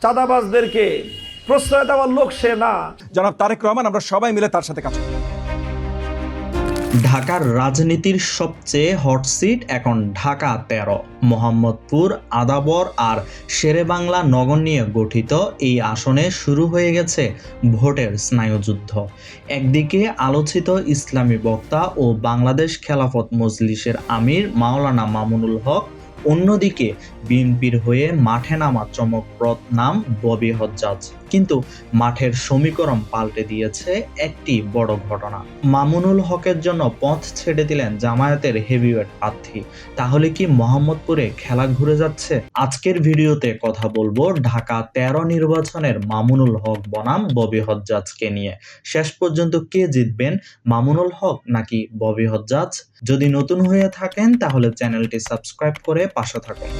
চাঁদাবাজদেরকে প্রশ্রয় দেওয়ার লোক সে না। জনাব তারেক রহমান, আমরা সবাই মিলে তার সাথে কাজ করি। ঢাকার রাজনীতির সবচেয়ে হট সিট এখন ঢাকা 13। মোহাম্মদপুর, আদাবর আর শেরেবাংলা নগর নিয়ে গঠিত এই আসনে শুরু হয়ে গেছে ভোটের স্নায়ুযুদ্ধ। একদিকে আলোচিত ইসলামী বক্তা ও বাংলাদেশ খেলাফত মজলিসের আমির মাওলানা মামুনুল হক, অন্যদিকে বিএনপির হয়ে মাঠে নামা চমকপ্রদ নাম ববি হজ্জাজ। কিন্তু মাঠের সমীকরণ পাল্টে দিয়েছে একটি বড় ঘটনা। মামুনুল হকের জন্য পথ ছেড়ে দিলেন জামায়াতের হেভিওয়েট প্রার্থী। তাহলে কি মোহাম্মদপুরে খেলা ঘুরে যাচ্ছে? আজকের ভিডিওতে কথা বলবো ঢাকা 13 নির্বাচনের মামুনুল হক বনাম ববি হজ্জাজকে নিয়ে। শেষ পর্যন্ত কে জিতবেন, মামুনুল হক নাকি ববি হজ্জাজ? যদি নতুন হয়ে থাকেন তাহলে চ্যানেলটি সাবস্ক্রাইব করে পাশে থাকুন।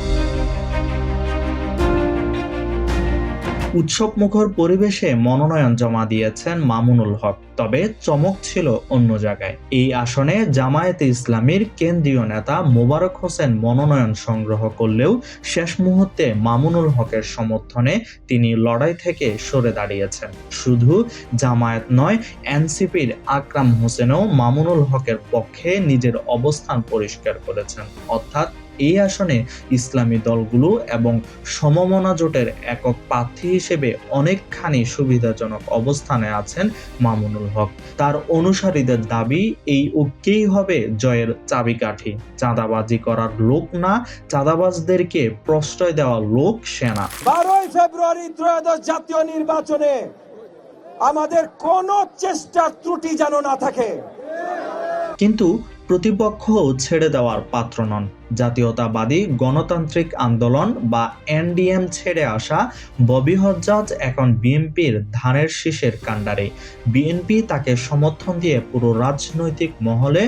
উৎসবমুখর পরিবেশে মনোনয়ন জমা দিয়েছেন মামুনুল হক, তবে চমক ছিল অন্য জায়গায়। এই আসনে জামায়াতে ইসলামীর কেন্দ্রীয় নেতা মোবারক হোসেন মনোনয়ন সংগ্রহ করলেও শেষ মুহূর্তে মামুনুল হকের সমর্থনে তিনি লড়াই থেকে সরে দাঁড়িয়েছেন। শুধু জামায়াত নয়, এনসিপির আকরাম হোসেনও মামুনুল হকের পক্ষে নিজের অবস্থান পরিষ্কার করেছেন। অর্থাৎ এই আসনে ইসলামী দলগুলো এবং সমমনা জোটের একক প্রার্থী হিসেবে অনেকখানি সুবিধাজনক অবস্থানে আছেন মামুনুল হক। তার অনুসারীদের দাবি, এই ঐক্যই হবে জয়ের চাবিকাঠি। চাঁদাবাজি করার লোক না, চাঁদাবাজদেরকে প্রশ্রয় দেওয়ার লোক সেনা। 12 ফেব্রুয়ারি ত্রয়োদশ জাতীয় নির্বাচনে আমাদের কোনো চেষ্টার ত্রুটি যেন না থাকে। কিন্তু প্রতিপক্ষ ছেড়ে দেওয়ার পাত্র নন। জাতীয়তাবাদী গণতান্ত্রিক আন্দোলন বা এনডিএম ছেড়ে আসা ববি হজ্জাজ এখন বিএনপির ধানের শীষের কাণ্ডারে। বিএনপি তাকে সমর্থন দিয়ে পুরো রাজনৈতিক মহলে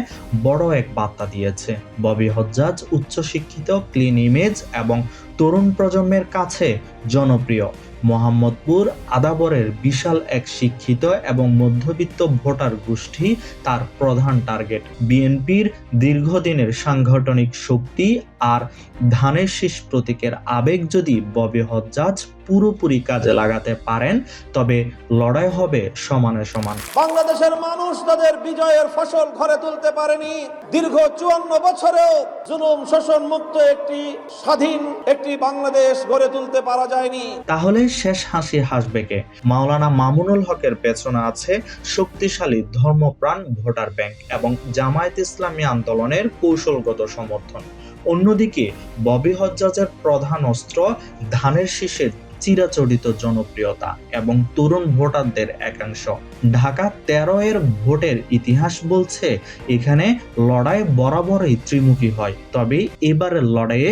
বড় এক বার্তা দিয়েছে। ববি হজ্জাজ উচ্চশিক্ষিত, ক্লিন ইমেজ এবং তরুণ প্রজন্মের কাছে জনপ্রিয়। মোহাম্মদপুর, আদাবরের বিশাল এক শিক্ষিত এবং মধ্যবিত্ত ভোটার গোষ্ঠী তার প্রধান টার্গেট। বিএনপির দীর্ঘদিনের সাংগঠনিক শক্তি আর ধানের শীষ প্রতীকের আবেগ যদি ববি হজ্জাজ পুরোপুরি কাজে লাগাতে পারেন, তবে লড়াই হবে সমানে সমান। বাংলাদেশের মানুষ তাদের বিজয়ের ফসল ঘরে তুলতে পারেনি। দীর্ঘ 54 বছরেও জুলুম শোষণ মুক্ত একটি স্বাধীন একটি বাংলাদেশ গড়ে তুলতে পারা যায়নি। তাহলে শেষ হাসি হাসবে কে? মাওলানা মামুনুল হকের পেছনে আছে শক্তিশালী ধর্মপ্রাণ ভোটার ব্যাংক এবং জামায়াত ইসলামী আন্দোলনের কৌশলগত সমর্থন। অন্যদিকে ববি হজ্জাজের প্রধান অস্ত্র ধানের শীষের চিরাচরিত জনপ্রিয়তা এবং তরুণ ভোটারদের একাংশ। ঢাকা 13 এর ভোটের ইতিহাস বলছে এখানে লড়াই বরাবরই ত্রিমুখী হয়। তবে এবারের লড়াইয়ে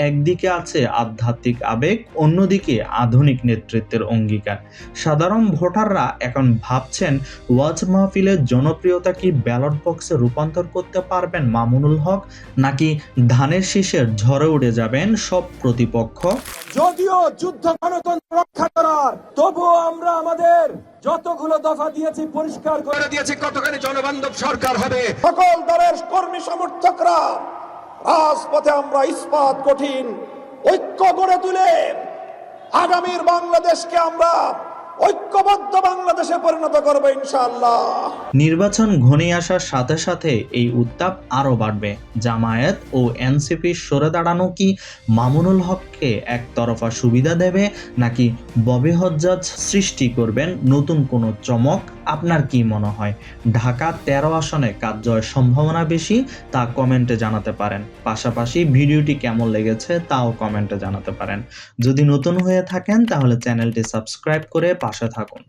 একদিকে আছে আধ্যাত্মিক আবেগ, অন্যদিকে আধুনিক নেতৃত্বের অঙ্গীকার। সাধারণ ভোটাররা এখন ভাবছেন, ওয়াজ মাহফিলের জনপ্রিয়তা কি ব্যালট বক্সে রূপান্তর করতে পারবেন মামুনুল হক, নাকি ধানের শীষের ঝড়ে উড়ে যাবেন সব প্রতিপক্ষ? যদিও যুদ্ধ গণতন্ত্র রক্ষা করার, তবুও আমরা আমাদের যতগুলো দফা দিয়েছি পরিষ্কার করে দিয়েছি কতখানি জনবান্ধব সরকার হবে। সকল দলের কর্মী সমর্থকরা রাজপথে আমরা ইস্পাত কঠিন ঐক্য গড়ে তুলে আগামীর বাংলাদেশকে আমরা ঐক্যবদ্ধ বাংলাদেশে পরিণত করবো ইনশাআল্লাহ। নির্বাচন ঘনিয়ে আসার সাথে সাথে এই উত্তাপ আরো বাড়বে। জামায়াত ও এনসিপি সরে দাঁড়ানো কি মামুনুল হককে একতরফা সুবিধা দেবে, নাকি ববি হজ্জাজ সৃষ্টি করবেন নতুন কোনো চমক? আপনার কি মনে হয়? ঢাকা 13 আসনে কার জয়ের সম্ভাবনা বেশি, তা কমেন্টে জানাতে পারেন। পাশাপাশি ভিডিওটি কেমন লেগেছে তাও কমেন্টে জানাতে পারেন। যদি নতুন হয়ে থাকেন তাহলে চ্যানেলটি সাবস্ক্রাইব করে পাশে থাকুন।